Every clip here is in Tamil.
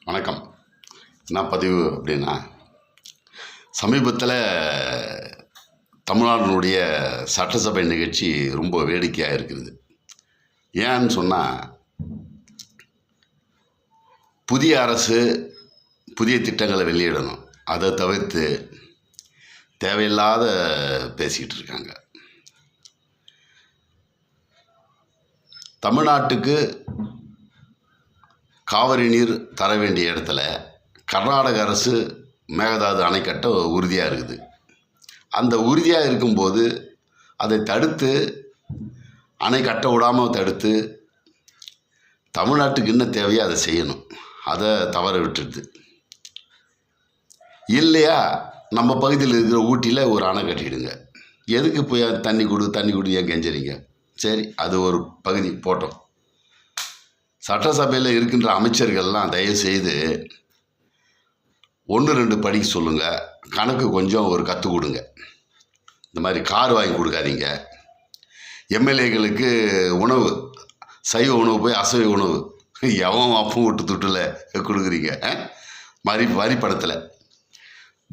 வணக்கம். என்ன பதிவு அப்படின்னா, சமீபத்தில் தமிழ்நாட்டினுடைய சட்டசபை நிகழ்ச்சி ரொம்ப வேடிக்கையாக இருக்குது. ஏன்னு சொன்னால், புதிய அரசு புதிய திட்டங்களை வெளியிடணும். அதை தவிர்த்து தேவையில்லாத பேசிக்கிட்டு இருக்காங்க. தமிழ்நாட்டுக்கு காவிரி நீர் தர வேண்டிய இடத்துல கர்நாடக அரசு மேகதாது அணை கட்ட உறுதியாக இருக்குது. அந்த உறுதியாக இருக்கும்போது அதை தடுத்து அணை கட்ட விடாமல் தடுத்து தமிழ்நாட்டுக்கு என்ன தேவையோ அதை செய்யணும். அதை தவற விட்டுடுது. இல்லையா நம்ம பகுதியில் இருக்கிற ஊட்டியில் ஒரு அணை கட்டிடுங்க. எதுக்கு போய் தண்ணி கொடு ஏன் கெஞ்சறீங்க? சரி, அது ஒரு பகுதி போட்டோம். சட்டசபையில் இருக்கின்ற அமைச்சர்கள்லாம் தயவுசெய்து 1-2 படிக்க சொல்லுங்கள். கணக்கு கொஞ்சம் ஒரு கற்றுக் கொடுங்க. இந்த மாதிரி கார் வாங்கி கொடுக்காதீங்க. எம்எல்ஏகளுக்கு உணவு, சைவ உணவு போய் அசைவ உணவு எவன் அப்பவும் விட்டு துட்டில் கொடுக்குறீங்க. வரி பணத்தில்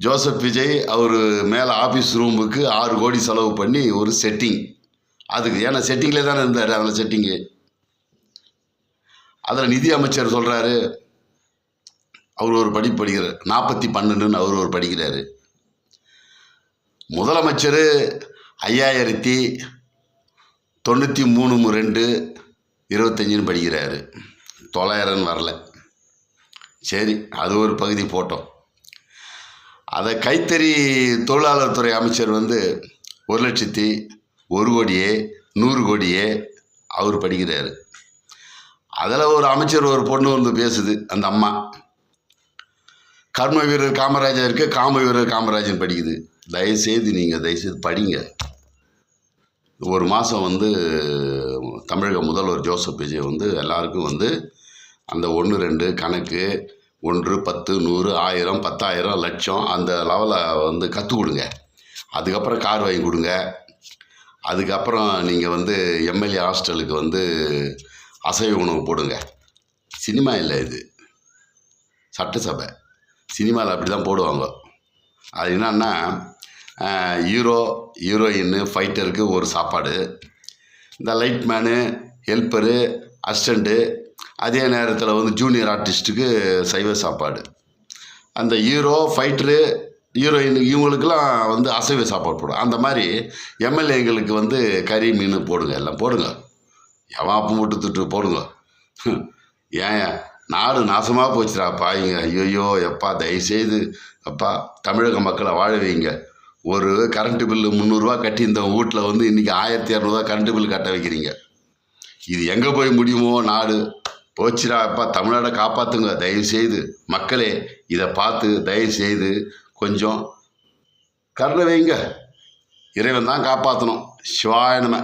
ஜோசப் விஜய் அவர் மேலே ஆஃபீஸ் ரூமுக்கு 6 கோடி செலவு பண்ணி ஒரு செட்டிங். அதுக்கு ஏன்னா செட்டிங்கில் தானே இருந்தார். அதில் செட்டிங்கு அதில் நிதி அமைச்சர் சொல்கிறாரு, அவர் ஒரு படிப்பு படிக்கிறார். 40/12 அவர் ஒரு படிக்கிறாரு. முதலமைச்சர் 5093/2 படிக்கிறாரு. 900 வரல. சரி, அது ஒரு பகுதி போட்டோம். அதை கைத்தறி தொழிலாளர் துறை அமைச்சர் 1,01,00,000 கோடியே அவர் படிக்கிறாரு. அதில் ஒரு அமைச்சர் ஒரு பொண்ணு பேசுது. அந்த அம்மா கர்ம வீரர் காமராஜர் இருக்கு, காம வீரர் காமராஜன் படிக்குது. தயவுசெய்து படிங்க. ஒரு மாதம் தமிழக முதல்வர் ஜோசப் விஜய் எல்லாருக்கும் அந்த 1-2 கணக்கு 1, 10, 100, 1000, 10,000, லட்சம் அந்த லெவலில் கற்றுக் கொடுங்க. அதுக்கப்புறம் கார் வாங்கி கொடுங்க. அதுக்கப்புறம் நீங்கள் எம்எல்ஏ ஹாஸ்டலுக்கு அசைவ உணவு போடுங்க. சினிமா இல்லை, இது சட்டசபை. சினிமாவில் அப்படி தான் போடுவாங்க. அது என்னன்னா, ஹீரோயின் ஃபைட்டருக்கு ஒரு சாப்பாடு, இந்த லைட் மேனு, ஹெல்ப்பரு, அசிஸ்டண்ட்டு, அதே நேரத்தில் ஜூனியர் ஆர்டிஸ்ட்டுக்கு சைவ சாப்பாடு. அந்த ஹீரோ, ஃபைட்டரு, ஹீரோயின் இவங்களுக்கெல்லாம் அசைவ சாப்பாடு போடும். அந்த மாதிரி எம்எல்ஏங்களுக்கு கறி, மீன் போடுங்க. எல்லாம் போடுங்க. எவன் அப்பம் விட்டு போடுங்க. ஏன் நாடு நாசமாக போச்சுடாப்பா இங்கே. ஐயோ எப்பா, தயவுசெய்து அப்பா தமிழக மக்களை வாழ வைங்க. ஒரு கரண்ட்டு பில்லு 300 கட்டி இந்த வீட்டில் இன்றைக்கி 1200 கரண்ட்டு பில் கட்ட வைக்கிறீங்க. இது எங்கே போய் முடியுமோ? நாடு போச்சுடா அப்பா. தமிழ்நாடை காப்பாற்றுங்க தயவுசெய்து. மக்களே இதை பார்த்து தயவுசெய்து கொஞ்சம் கருணை வைங்க. இறைவன் தான் காப்பாற்றணும். சிவாய நம.